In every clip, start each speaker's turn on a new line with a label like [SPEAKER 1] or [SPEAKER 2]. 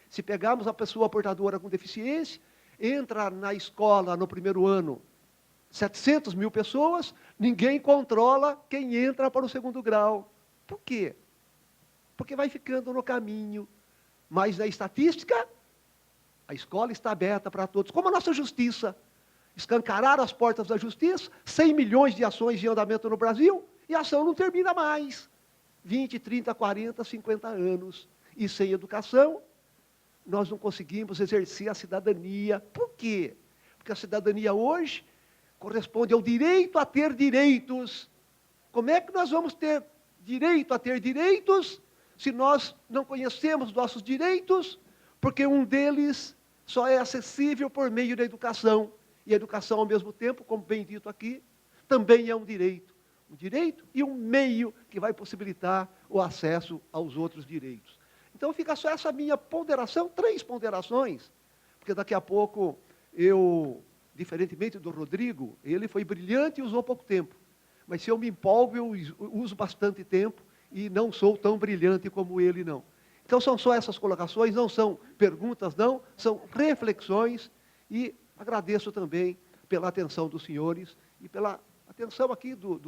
[SPEAKER 1] Se pegarmos a pessoa portadora com deficiência, entra na escola no primeiro ano 700 mil pessoas, ninguém controla quem entra para o segundo grau. Por quê? Porque vai ficando no caminho. Mas na estatística, a escola está aberta para todos. Como a nossa justiça. Escancararam as portas da justiça, 100 milhões de ações em andamento no Brasil, e a ação não termina mais. 20, 30, 40, 50 anos. E sem educação, nós não conseguimos exercer a cidadania. Por quê? Porque a cidadania hoje corresponde ao direito a ter direitos. Como é que nós vamos ter direito a ter direitos se nós não conhecemos nossos direitos? Porque um deles só é acessível por meio da educação. E a educação, ao mesmo tempo, como bem dito aqui, também é um direito. Um direito e um meio que vai possibilitar o acesso aos outros direitos. Então fica só essa minha ponderação, 3 ponderações, porque daqui a pouco eu, diferentemente do Rodrigo, ele foi brilhante e usou pouco tempo. Mas se eu me empolgo, eu uso bastante tempo e não sou tão brilhante como ele, não. Então são só essas colocações, não são perguntas, não, são reflexões e agradeço também pela atenção dos senhores e pela atenção aqui do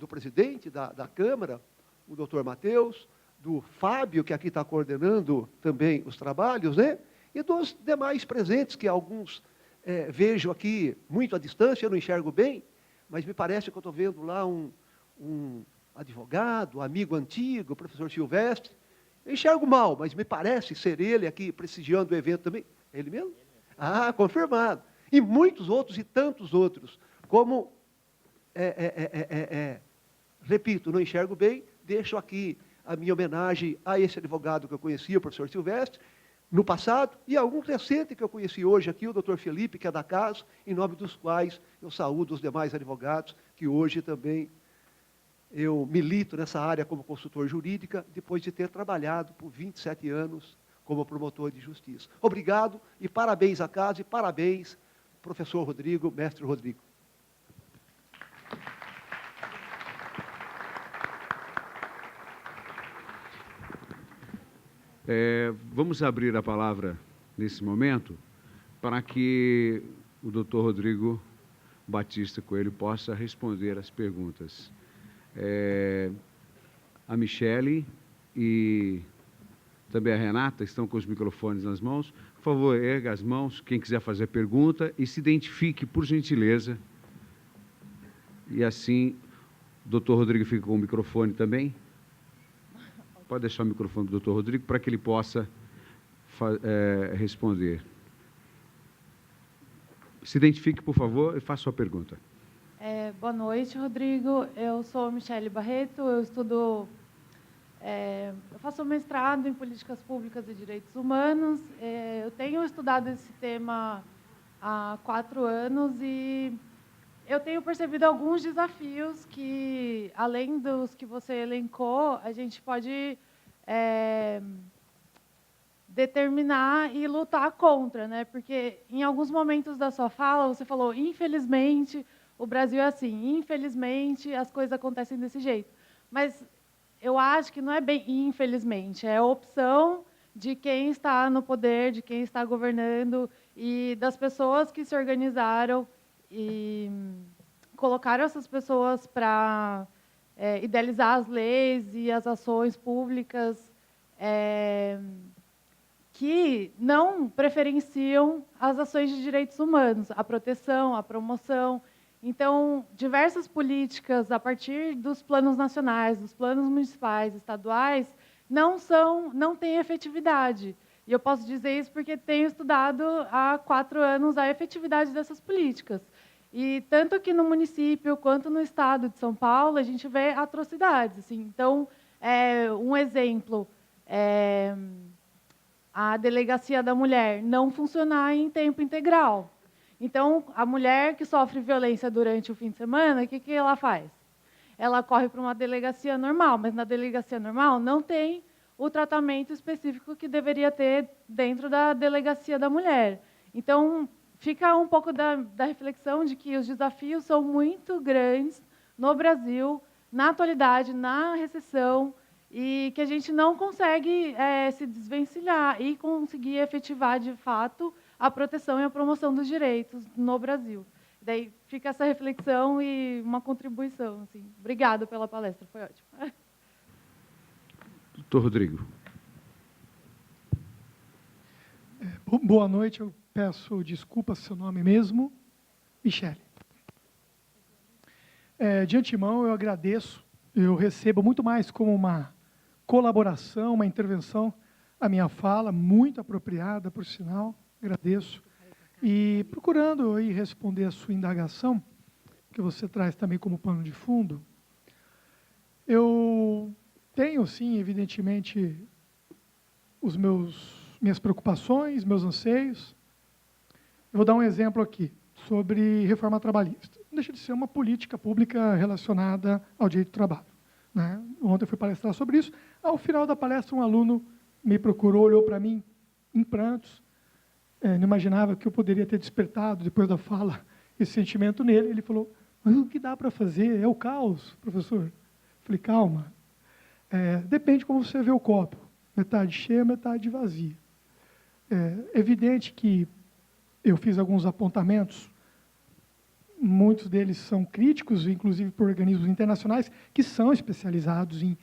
[SPEAKER 1] presidente da Câmara, o doutor Matheus, do Fábio, que aqui está coordenando também os trabalhos, né? E dos demais presentes, que alguns vejo aqui muito à distância, eu não enxergo bem, mas me parece que eu estou vendo lá um advogado, amigo antigo, o professor Silvestre. Eu enxergo mal, mas me parece ser ele aqui prestigiando o evento também. É ele mesmo? Ah, confirmado. E muitos outros e tantos outros. Como, repito, não enxergo bem, deixo aqui a minha homenagem a esse advogado que eu conhecia, o professor Silvestre, no passado, e a um recente que eu conheci hoje aqui, o doutor Felipe, que é da casa, em nome dos quais eu saúdo os demais advogados, que hoje também eu milito nessa área como consultor jurídica, depois de ter trabalhado por 27 anos como promotor de justiça. Obrigado e parabéns à casa e parabéns, professor Rodrigo, mestre Rodrigo.
[SPEAKER 2] Vamos abrir a palavra nesse momento para que o doutor Rodrigo Batista Coelho possa responder as perguntas. A Michele e também a Renata estão com os microfones nas mãos. Por favor, erga as mãos, quem quiser fazer pergunta, e se identifique, por gentileza. E assim, o doutor Rodrigo fica com o microfone também. Pode deixar o microfone do doutor Rodrigo para que ele possa responder. Se identifique, por favor, e faça sua pergunta.
[SPEAKER 3] Boa noite, Rodrigo. Eu sou Michele Barreto, eu estudo... eu faço mestrado em Políticas Públicas e Direitos Humanos. Eu tenho estudado esse tema há 4 anos e eu tenho percebido alguns desafios que, além dos que você elencou, a gente pode determinar e lutar contra, né? Porque em alguns momentos da sua fala, você falou, infelizmente, o Brasil é assim, infelizmente, as coisas acontecem desse jeito. Mas eu acho que não é bem infelizmente, é a opção de quem está no poder, de quem está governando e das pessoas que se organizaram e colocaram essas pessoas para idealizar as leis e as ações públicas que não preferenciam as ações de direitos humanos, a proteção, a promoção. Então, diversas políticas, a partir dos planos nacionais, dos planos municipais, estaduais, não têm efetividade. E eu posso dizer isso porque tenho estudado há 4 anos a efetividade dessas políticas. E tanto aqui no município quanto no estado de São Paulo, a gente vê atrocidades. Assim. Então, um exemplo, a delegacia da mulher não funcionar em tempo integral. Então, a mulher que sofre violência durante o fim de semana, o que ela faz? Ela corre para uma delegacia normal, mas na delegacia normal não tem o tratamento específico que deveria ter dentro da delegacia da mulher. Então, fica um pouco da reflexão de que os desafios são muito grandes no Brasil, na atualidade, na recessão, e que a gente não consegue se desvencilhar e conseguir efetivar, de fato, a proteção e a promoção dos direitos no Brasil. Daí fica essa reflexão e uma contribuição. Assim. Obrigada pela palestra, foi ótimo.
[SPEAKER 2] Doutor Rodrigo.
[SPEAKER 4] Boa noite, eu peço desculpas, seu nome mesmo, Michele. De antemão, eu agradeço, eu recebo muito mais como uma colaboração, uma intervenção, a minha fala, muito apropriada, por sinal, agradeço. E procurando aí responder a sua indagação, que você traz também como pano de fundo, eu tenho, sim, evidentemente, minhas preocupações, meus anseios. Eu vou dar um exemplo aqui, sobre reforma trabalhista. Não deixa de ser uma política pública relacionada ao direito do trabalho. Né? Ontem eu fui palestrar sobre isso. Ao final da palestra, um aluno me procurou, olhou para mim em prantos, não imaginava que eu poderia ter despertado, depois da fala, esse sentimento nele. Ele falou, mas o que dá para fazer? É o caos, professor. Eu falei, calma, depende como você vê o copo, metade cheia, metade vazia. É evidente que eu fiz alguns apontamentos, muitos deles são críticos, inclusive por organismos internacionais, que são especializados em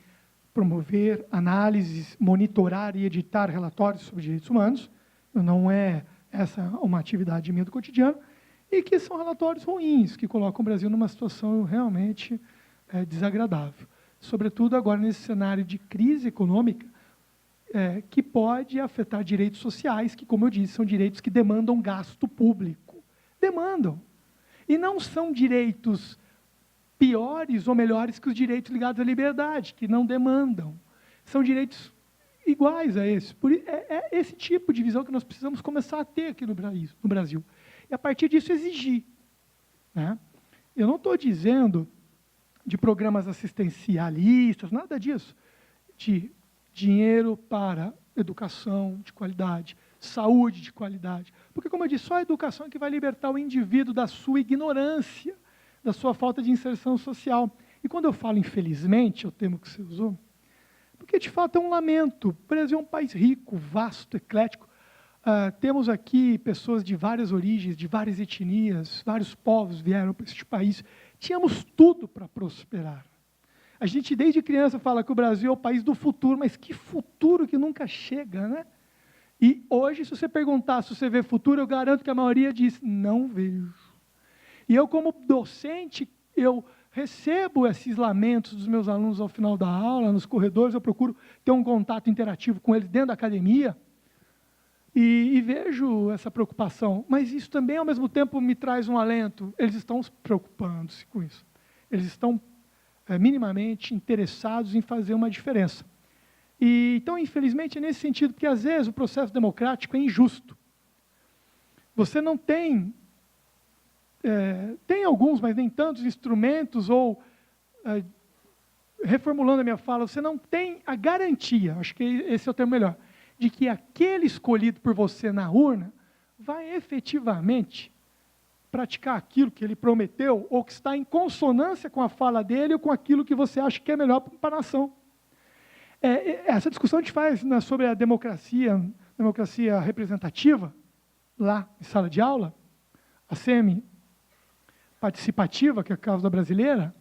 [SPEAKER 4] promover análises, monitorar e editar relatórios sobre direitos humanos. Não é essa uma atividade minha do cotidiano, e que são relatórios ruins, que colocam o Brasil numa situação realmente desagradável. Sobretudo agora nesse cenário de crise econômica, que pode afetar direitos sociais, que, como eu disse, são direitos que demandam gasto público. Demandam. E não são direitos piores ou melhores que os direitos ligados à liberdade, que não demandam. São direitos iguais a esse. É esse tipo de visão que nós precisamos começar a ter aqui no Brasil. E, a partir disso, exigir. Né? Eu não estou dizendo de programas assistencialistas, nada disso. De dinheiro para educação de qualidade, saúde de qualidade. Porque, como eu disse, só a educação é que vai libertar o indivíduo da sua ignorância, da sua falta de inserção social. E quando eu falo, infelizmente, é o termo que você usou, porque, de fato, é um lamento. O Brasil é um país rico, vasto, eclético. Temos aqui pessoas de várias origens, de várias etnias, vários povos vieram para este país. Tínhamos tudo para prosperar. A gente, desde criança, fala que o Brasil é o país do futuro, mas que futuro que nunca chega, né? E hoje, se você perguntar se você vê futuro, eu garanto que a maioria diz, não vejo. E eu, como docente, eu recebo esses lamentos dos meus alunos ao final da aula, nos corredores, eu procuro ter um contato interativo com eles dentro da academia, e vejo essa preocupação. Mas isso também, ao mesmo tempo, me traz um alento. Eles estão preocupando-se com isso. Eles estão minimamente interessados em fazer uma diferença. Então, infelizmente, é nesse sentido, porque às vezes o processo democrático é injusto. Você não tem, tem alguns, mas nem tantos instrumentos, ou, reformulando a minha fala, você não tem a garantia, acho que esse é o termo melhor, de que aquele escolhido por você na urna vai efetivamente praticar aquilo que ele prometeu, ou que está em consonância com a fala dele, ou com aquilo que você acha que é melhor para a nação. Essa discussão a gente faz sobre a democracia representativa, lá em sala de aula, a semi-participativa, que é a causa brasileira,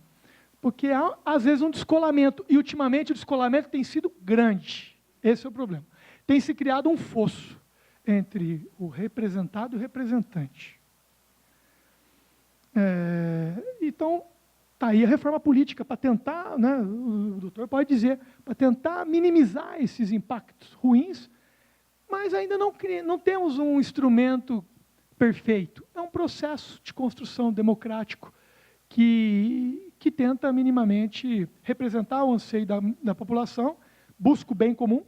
[SPEAKER 4] porque há, às vezes, um descolamento, e ultimamente o descolamento tem sido grande. Esse é o problema. Tem se criado um fosso entre o representado e o representante. Então, está aí a reforma política para tentar, né, o doutor pode dizer, para tentar minimizar esses impactos ruins, mas ainda não temos um instrumento perfeito. É um processo de construção democrático que tenta minimamente representar o anseio da população, busca o bem comum,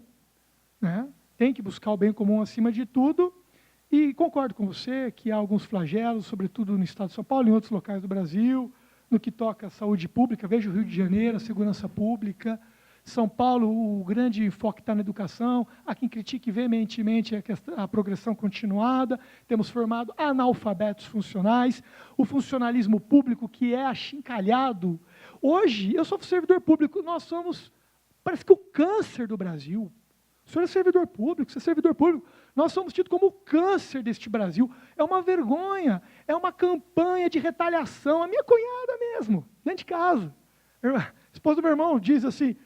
[SPEAKER 4] né, tem que buscar o bem comum acima de tudo. E concordo com você que há alguns flagelos, sobretudo no estado de São Paulo e em outros locais do Brasil, no que toca à saúde pública. Veja o Rio de Janeiro, a segurança pública. São Paulo, o grande enfoque está na educação. Há quem critique veementemente a progressão continuada. Temos formado analfabetos funcionais. O funcionalismo público que é achincalhado. Hoje, eu sou servidor público, nós somos Parece que o câncer do Brasil, o senhor é servidor público, você é servidor público, nós somos tidos como o câncer deste Brasil. É uma vergonha, é uma campanha de retaliação. A minha cunhada mesmo, dentro de casa. A esposa do meu irmão diz assim,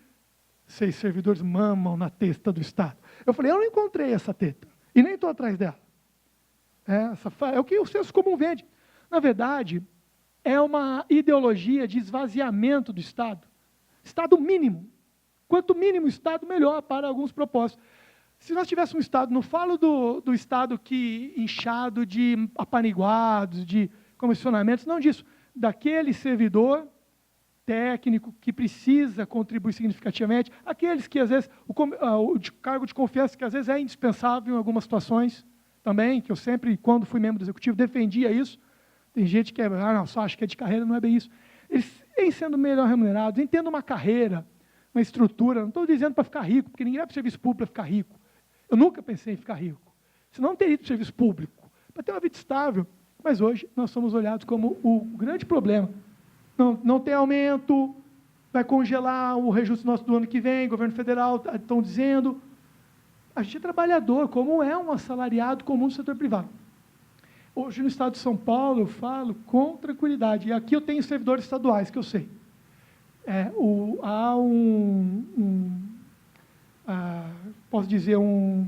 [SPEAKER 4] 6 servidores mamam na testa do Estado. Eu falei, eu não encontrei essa teta, e nem estou atrás dela. É o que o senso comum vende. Na verdade, é uma ideologia de esvaziamento do Estado. Estado mínimo. Quanto mínimo o Estado, melhor para alguns propósitos. Se nós tivéssemos um Estado, não falo do Estado que inchado de apaniguados, de comissionamentos, não disso, daquele servidor técnico que precisa contribuir significativamente, aqueles que, às vezes, o cargo de confiança, que às vezes é indispensável em algumas situações também, que eu sempre, quando fui membro do Executivo, defendia isso. Tem gente que só acha que é de carreira, não é bem isso. Eles, em sendo melhor remunerados, em tendo uma carreira, uma estrutura, não estou dizendo para ficar rico, porque ninguém vai para o serviço público para ficar rico. Eu nunca pensei em ficar rico. Senão não teria ido para o serviço público, para ter uma vida estável. Mas hoje nós somos olhados como o grande problema. Não tem aumento, vai congelar o reajuste nosso do ano que vem, governo federal estão dizendo. A gente é trabalhador, como é um assalariado comum do setor privado. Hoje, no estado de São Paulo, eu falo com tranquilidade. E aqui eu tenho servidores estaduais, que eu sei. Há posso dizer, um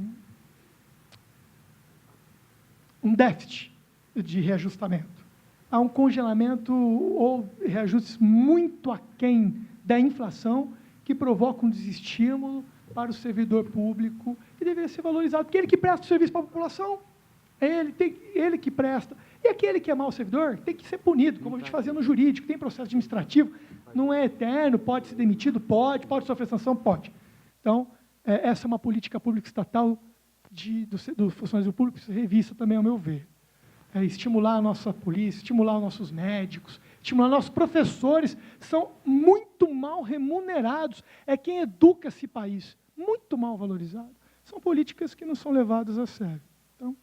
[SPEAKER 4] déficit de reajustamento. Há um congelamento ou reajustes muito aquém da inflação que provoca um desestímulo para o servidor público que deveria ser valorizado, porque ele que presta o serviço para a população, ele que presta. E aquele que é mau servidor tem que ser punido, como a gente fazia no jurídico, tem processo administrativo, não é eterno, pode ser demitido, pode sofrer sanção, pode. Então, essa é uma política pública estatal do funcionalismo público, que se revista também, ao meu ver. Estimular a nossa polícia, estimular os nossos médicos, estimular nossos professores, são muito mal remunerados, é quem educa esse país, muito mal valorizado. São políticas que não são levadas a sério. Então,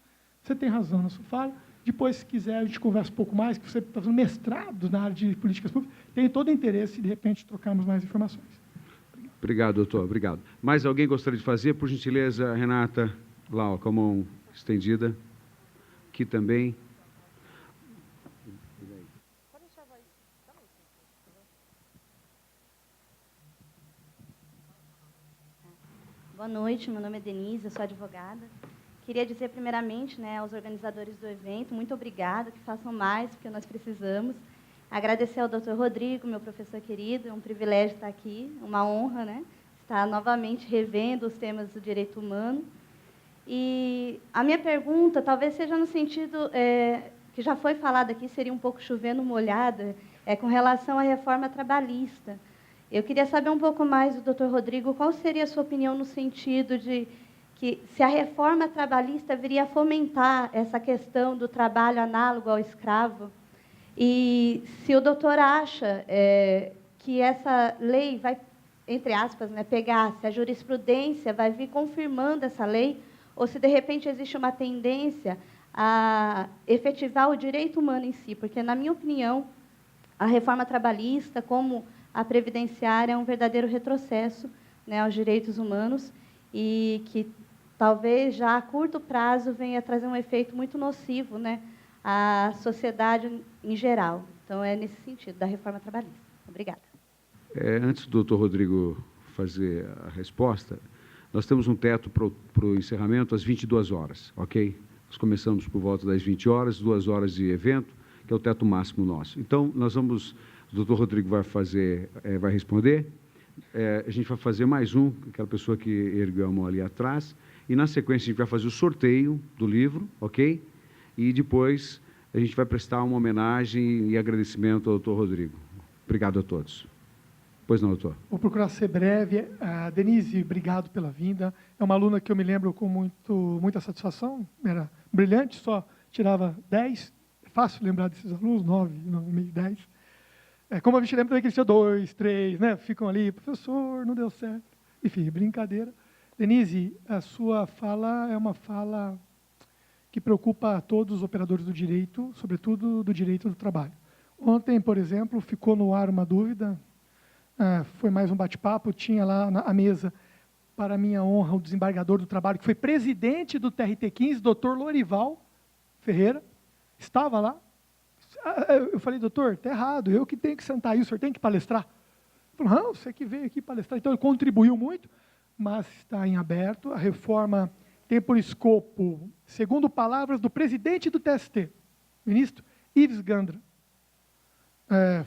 [SPEAKER 4] você tem razão na sua fala. Depois, se quiser, a gente conversa um pouco mais, que você está fazendo mestrado na área de políticas públicas, tem todo o interesse, de repente, trocarmos mais informações.
[SPEAKER 2] Obrigado, doutor. Obrigado. Mais alguém gostaria de fazer? Por gentileza, Renata, lá, com a mão estendida. Aqui também.
[SPEAKER 5] Boa noite, meu nome é Denise, eu sou advogada. Queria dizer, primeiramente, aos organizadores do evento, muito obrigada, que façam mais, porque nós precisamos. Agradecer ao Dr. Rodrigo, meu professor querido, é um privilégio estar aqui, uma honra, estar novamente revendo os temas do direito humano. E a minha pergunta talvez seja no sentido que já foi falado aqui, seria um pouco chovendo molhada, com relação à reforma trabalhista. Eu queria saber um pouco mais do Dr. Rodrigo, qual seria a sua opinião no sentido de que se a reforma trabalhista viria a fomentar essa questão do trabalho análogo ao escravo, e se o doutor acha que essa lei vai, entre aspas, pegar, se a jurisprudência vai vir confirmando essa lei, ou se, de repente, existe uma tendência a efetivar o direito humano em si, porque, na minha opinião, a reforma trabalhista, como a previdenciária, é um verdadeiro retrocesso aos direitos humanos e que, talvez, já a curto prazo, venha trazer um efeito muito nocivo à sociedade em geral. Então, é nesse sentido, da reforma trabalhista. Obrigada.
[SPEAKER 2] Antes do doutor Rodrigo fazer a resposta, nós temos um teto para o encerramento às 22 horas, ok? Nós começamos por volta das 20 horas, 2 horas de evento, que é o teto máximo nosso. Então, nós vamos, o doutor Rodrigo vai responder, a gente vai fazer mais aquela pessoa que ergueu a mão ali atrás, e, na sequência, a gente vai fazer o sorteio do livro, ok? E, depois, a gente vai prestar uma homenagem e agradecimento ao doutor Rodrigo. Obrigado a todos. Pois não, doutor.
[SPEAKER 4] Vou procurar ser breve. Denise, obrigado pela vinda. É uma aluna que eu me lembro com muita satisfação. Era brilhante, só tirava 10. É fácil lembrar desses alunos, 9, 9,5, 10. Como a gente lembra também que eles tinham 2, 3, ficam ali, professor, não deu certo. Enfim, brincadeira. Denise, a sua fala é uma fala que preocupa a todos os operadores do direito, sobretudo do direito do trabalho. Ontem, por exemplo, ficou no ar uma dúvida foi mais um bate-papo, tinha lá à mesa, para minha honra, o desembargador do trabalho, que foi presidente do TRT15, doutor Lorival Ferreira, estava lá. Eu falei, doutor, está errado, eu que tenho que sentar aí, o senhor tem que palestrar. Ele falou, não, você que veio aqui palestrar. Então, ele contribuiu muito, mas está em aberto. A reforma tem por escopo, segundo palavras do presidente do TST, ministro Ives Gandra,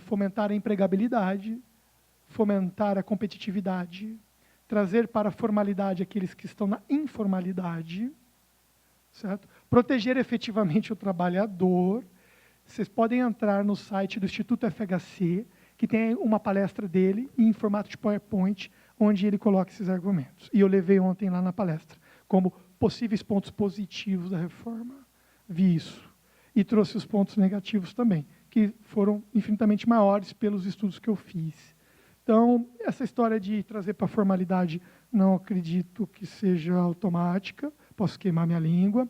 [SPEAKER 4] fomentar a empregabilidade, fomentar a competitividade, trazer para a formalidade aqueles que estão na informalidade, certo? Proteger efetivamente o trabalhador. Vocês podem entrar no site do Instituto FHC, que tem uma palestra dele em formato de PowerPoint, onde ele coloca esses argumentos. E eu levei ontem lá na palestra, como possíveis pontos positivos da reforma. Vi isso. E trouxe os pontos negativos também, que foram infinitamente maiores pelos estudos que eu fiz. Então, essa história de trazer para a formalidade, não acredito que seja automática, posso queimar minha língua.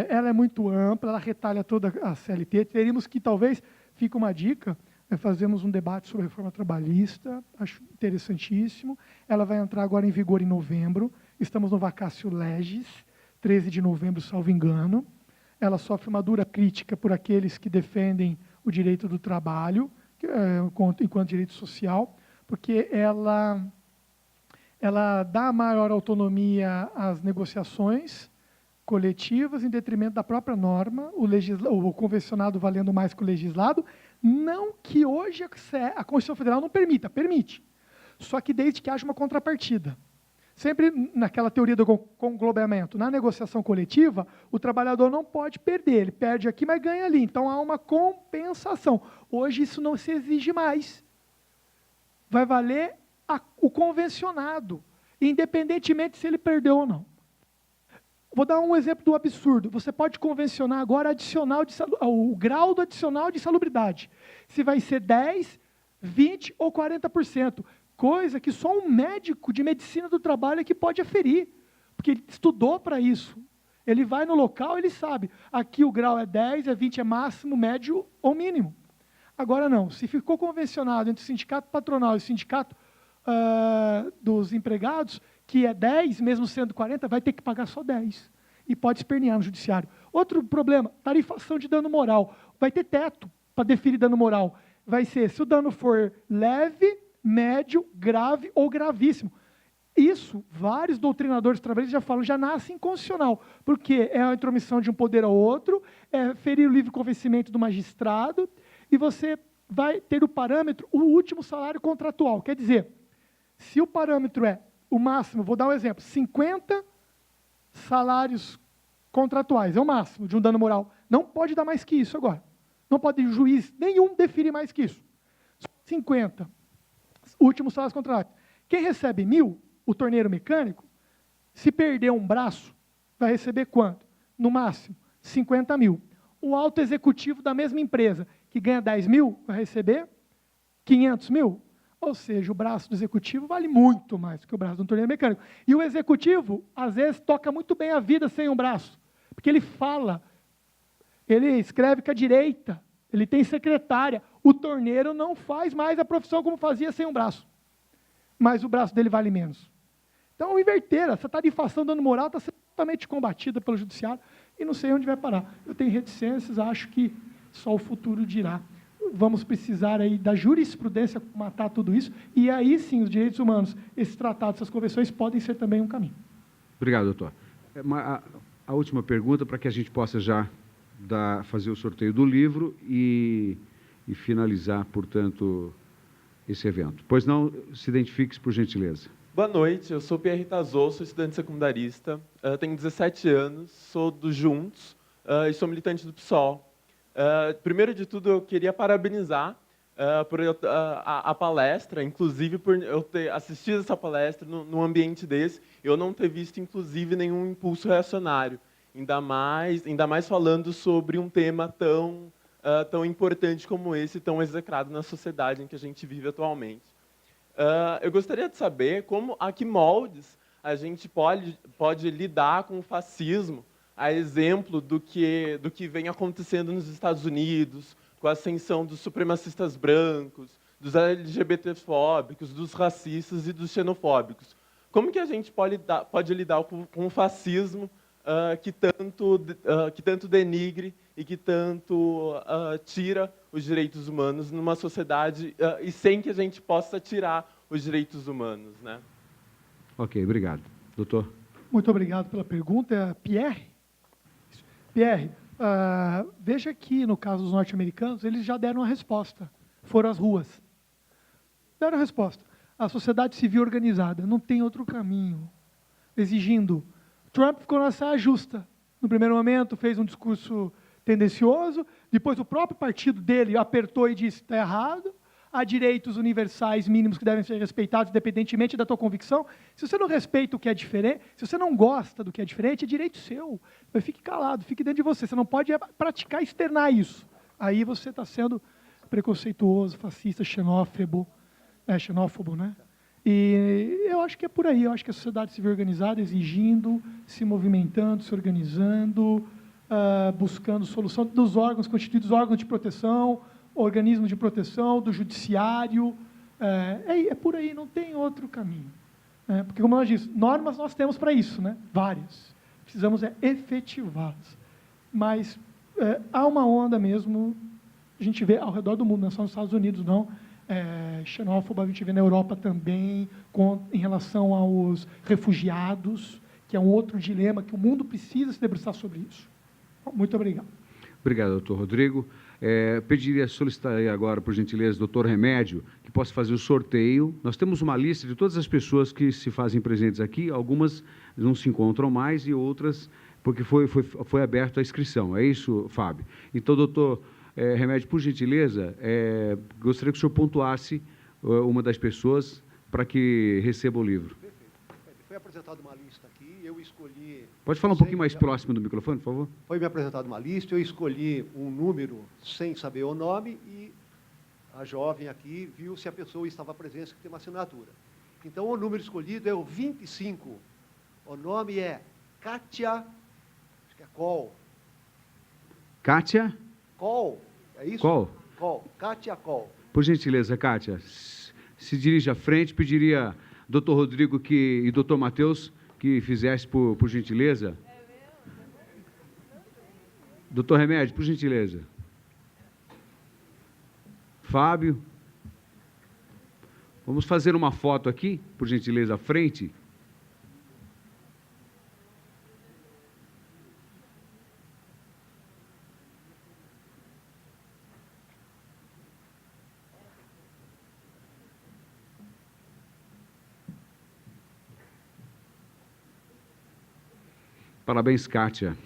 [SPEAKER 4] Ela é muito ampla, ela retalha toda a CLT. Teríamos que, talvez, fica uma dica, fazemos um debate sobre a reforma trabalhista, acho interessantíssimo. Ela vai entrar agora em vigor em novembro, estamos no vacácio legis, 13 de novembro, salvo engano. Ela sofre uma dura crítica por aqueles que defendem o direito do trabalho, enquanto direito social, porque ela dá maior autonomia às negociações coletivas em detrimento da própria norma, o convencionado valendo mais que o legislado, não que hoje a Constituição Federal não permita, permite, só que desde que haja uma contrapartida. Sempre naquela teoria do conglomeramento, na negociação coletiva, o trabalhador não pode perder, ele perde aqui, mas ganha ali, então há uma compensação. Hoje isso não se exige mais. Vai valer o convencionado, independentemente se ele perdeu ou não. Vou dar um exemplo do absurdo. Você pode convencionar agora o grau do adicional de salubridade. Se vai ser 10%, 20% ou 40%. Coisa que só um médico de medicina do trabalho é que pode aferir. Porque ele estudou para isso. Ele vai no local, ele sabe. Aqui o grau é 10%, é 20%, é máximo, médio ou mínimo. Agora não. Se ficou convencionado entre o sindicato patronal e o sindicato dos empregados, que é 10, mesmo sendo 40, vai ter que pagar só 10. E pode espernear no judiciário. Outro problema, tarifação de dano moral. Vai ter teto para definir dano moral. Vai ser, se o dano for leve, médio, grave ou gravíssimo. Isso, vários doutrinadores trabalhistas já falam, já nasce inconstitucional, porque é a intromissão de um poder ao outro, é ferir o livre convencimento do magistrado, e você vai ter o parâmetro, o último salário contratual. Quer dizer, se o parâmetro é o máximo, vou dar um exemplo, 50 salários contratuais, é o máximo de um dano moral. Não pode dar mais que isso agora. Não pode juiz nenhum definir mais que isso. 50, últimos salários contratuais. Quem recebe 1.000, o torneiro mecânico, se perder um braço, vai receber quanto? No máximo, 50 mil. O alto executivo da mesma empresa, que ganha 10 mil, vai receber 500 mil. Ou seja, o braço do executivo vale muito mais que o braço do torneiro mecânico. E o executivo, às vezes, toca muito bem a vida sem um braço. Porque ele fala, ele escreve com a direita, ele tem secretária. O torneiro não faz mais a profissão como fazia sem um braço. Mas o braço dele vale menos. Então, inverter, essa tarifação dano moral está sendo totalmente combatida pelo judiciário e não sei onde vai parar. Eu tenho reticências, acho que só o futuro dirá. Vamos precisar aí da jurisprudência para matar tudo isso, e aí sim os direitos humanos, esses tratados, essas convenções podem ser também um caminho.
[SPEAKER 2] Obrigado, doutor. A última pergunta, para que a gente possa já fazer o sorteio do livro e finalizar, portanto, esse evento. Pois não, se identifique, por gentileza.
[SPEAKER 6] Boa noite, eu sou Pierre Tazou, sou estudante secundarista, tenho 17 anos, sou do Juntos e sou militante do PSOL. Primeiro de tudo, eu queria parabenizar por a palestra, inclusive por eu ter assistido essa palestra num ambiente desse, eu não ter visto, inclusive, nenhum impulso reacionário, ainda mais falando sobre um tema tão importante como esse, tão execrado na sociedade em que a gente vive atualmente. Eu gostaria de saber a que moldes a gente pode lidar com o fascismo, a exemplo do que vem acontecendo nos Estados Unidos, com a ascensão dos supremacistas brancos, dos LGBTfóbicos, dos racistas e dos xenofóbicos. Como que a gente pode lidar com o fascismo que tanto denigre e que tanto tira os direitos humanos numa sociedade e sem que a gente possa tirar os direitos humanos, né?
[SPEAKER 2] Ok, obrigado. Doutor?
[SPEAKER 4] Muito obrigado pela pergunta. Pierre? Pierre, veja que, no caso dos norte-americanos, eles já deram a resposta. Foram às ruas. Deram a resposta. A sociedade civil organizada não tem outro caminho. Exigindo. Trump ficou na saia justa. No primeiro momento, fez um discurso tendencioso. Depois, o próprio partido dele apertou e disse, está errado. Há direitos universais mínimos que devem ser respeitados, independentemente da tua convicção. Se você não respeita o que é diferente, se você não gosta do que é diferente, é direito seu. Mas fique calado, fique dentro de você. Você não pode praticar, externar isso. Aí você está sendo preconceituoso, fascista, xenófobo, né? E eu acho que é por aí. Eu acho que a sociedade civil organizada exigindo, se movimentando, se organizando, buscando solução dos órgãos constituídos, órgãos de proteção, organismos de proteção, do judiciário, é por aí, não tem outro caminho. Porque, como nós disse, normas nós temos para isso, né? Várias. Precisamos efetivá-las. Mas há uma onda mesmo, a gente vê ao redor do mundo, não só nos Estados Unidos, não, xenófoba, a gente vê na Europa também, em relação aos refugiados, que é um outro dilema que o mundo precisa se debruçar sobre isso. Muito obrigado.
[SPEAKER 2] Obrigado, doutor Rodrigo. Solicitar agora, por gentileza, doutor Remédio, que possa fazer o sorteio. Nós temos uma lista de todas as pessoas que se fazem presentes aqui, algumas não se encontram mais e outras porque foi aberta a inscrição. É isso, Fábio? Então, doutor Remédio, por gentileza, gostaria que o senhor pontuasse uma das pessoas para que receba o livro.
[SPEAKER 1] Perfeito. Foi apresentada uma lista aqui, eu escolhi...
[SPEAKER 2] Pode falar um pouquinho mais próximo do microfone, por favor?
[SPEAKER 1] Foi me apresentada uma lista, eu escolhi um número sem saber o nome e a jovem aqui viu se a pessoa estava presente, que tem uma assinatura. Então, o número escolhido é o 25. O nome é Kátia, acho que é Col.
[SPEAKER 2] Kátia?
[SPEAKER 1] Col, é isso?
[SPEAKER 2] Col.
[SPEAKER 1] Col, Kátia Col.
[SPEAKER 2] Por gentileza, Kátia, se dirige à frente, pediria doutor Rodrigo e doutor Matheus que fizesse, por gentileza. Doutor Remédio, por gentileza. Fábio. Vamos fazer uma foto aqui, por gentileza, à frente. Parabéns, Kátia.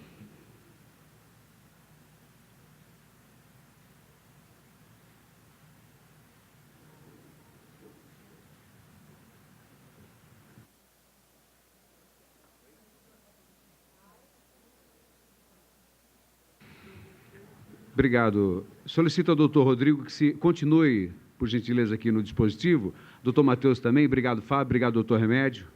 [SPEAKER 2] Obrigado. Solicito ao doutor Rodrigo que se continue, por gentileza, aqui no dispositivo. Doutor Matheus também. Obrigado, Fábio. Obrigado, doutor Remédio.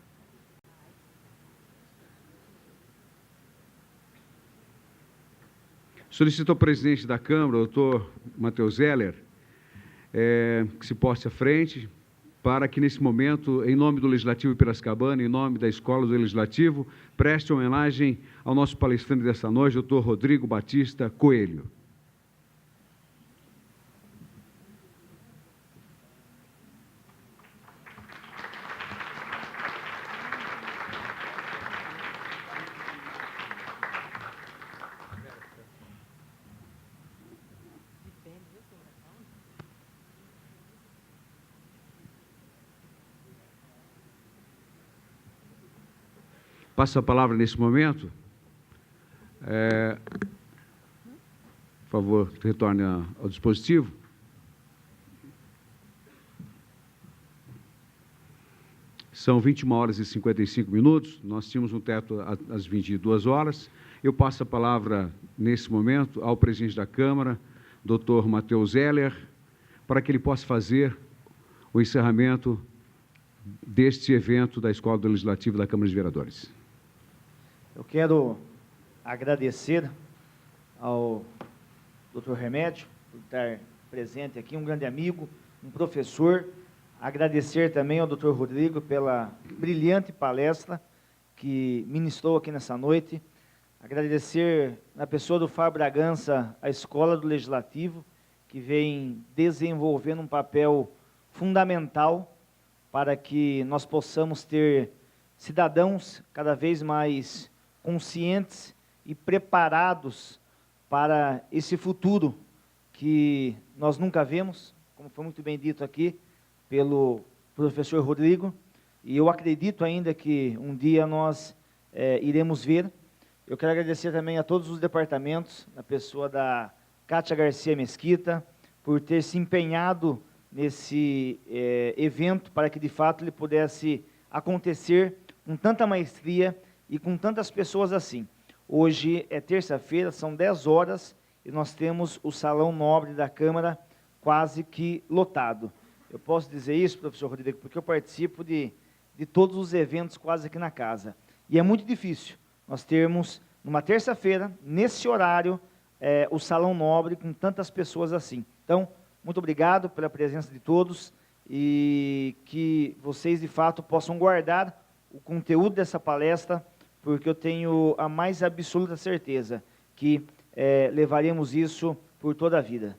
[SPEAKER 2] Solicito ao presidente da Câmara, doutor Matheus Zeller, que se poste à frente, para que, nesse momento, em nome do Legislativo Piracicabana, em nome da Escola do Legislativo, preste homenagem ao nosso palestrante desta noite, doutor Rodrigo Batista Coelho. Passo a palavra nesse momento. Por favor, retorne ao dispositivo. São 21 horas e 55 minutos. Nós tínhamos um teto às 22 horas. Eu passo a palavra, nesse momento, ao presidente da Câmara, doutor Matheus Zeller, para que ele possa fazer o encerramento deste evento da Escola do Legislativo da Câmara de Vereadores.
[SPEAKER 7] Eu quero agradecer ao doutor Remédio por estar presente aqui, um grande amigo, um professor. Agradecer também ao Dr. Rodrigo pela brilhante palestra que ministrou aqui nessa noite. Agradecer, na pessoa do Fábio Bragança, a Escola do Legislativo, que vem desenvolvendo um papel fundamental para que nós possamos ter cidadãos cada vez mais conscientes e preparados para esse futuro que nós nunca vemos, como foi muito bem dito aqui pelo professor Rodrigo, e eu acredito ainda que um dia nós iremos ver. Eu quero agradecer também a todos os departamentos, na pessoa da Kátia Garcia Mesquita, por ter se empenhado nesse evento, para que de fato ele pudesse acontecer com tanta maestria e com tantas pessoas assim. Hoje é terça-feira, são 10 horas, e nós temos o Salão Nobre da Câmara quase que lotado. Eu posso dizer isso, professor Rodrigo, porque eu participo de todos os eventos quase aqui na casa. E é muito difícil nós termos, numa terça-feira, nesse horário, o Salão Nobre com tantas pessoas assim. Então, muito obrigado pela presença de todos e que vocês, de fato, possam guardar o conteúdo dessa palestra, porque eu tenho a mais absoluta certeza que levaremos isso por toda a vida.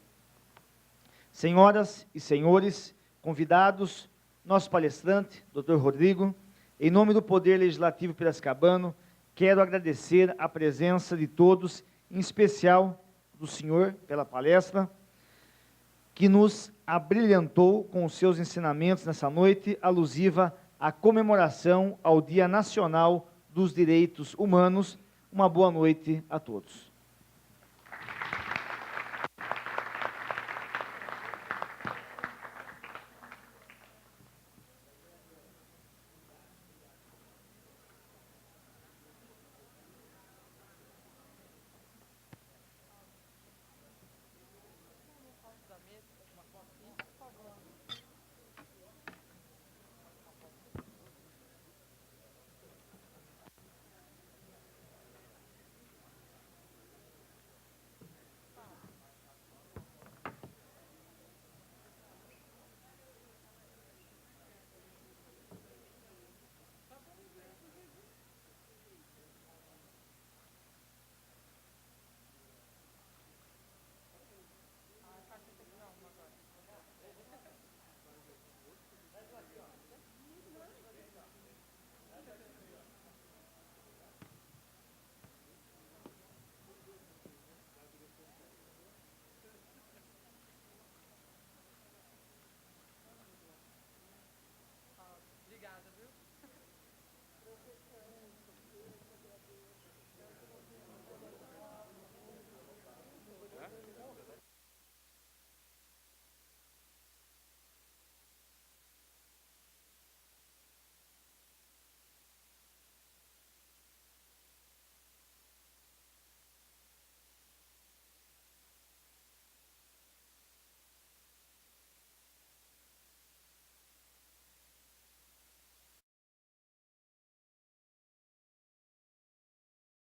[SPEAKER 7] Senhoras e senhores, convidados, nosso palestrante, Dr. Rodrigo, em nome do Poder Legislativo Piracicabano, quero agradecer a presença de todos, em especial do senhor pela palestra, que nos abrilhantou com os seus ensinamentos nessa noite, alusiva à comemoração ao Dia Nacional dos Direitos Humanos. Uma boa noite a todos.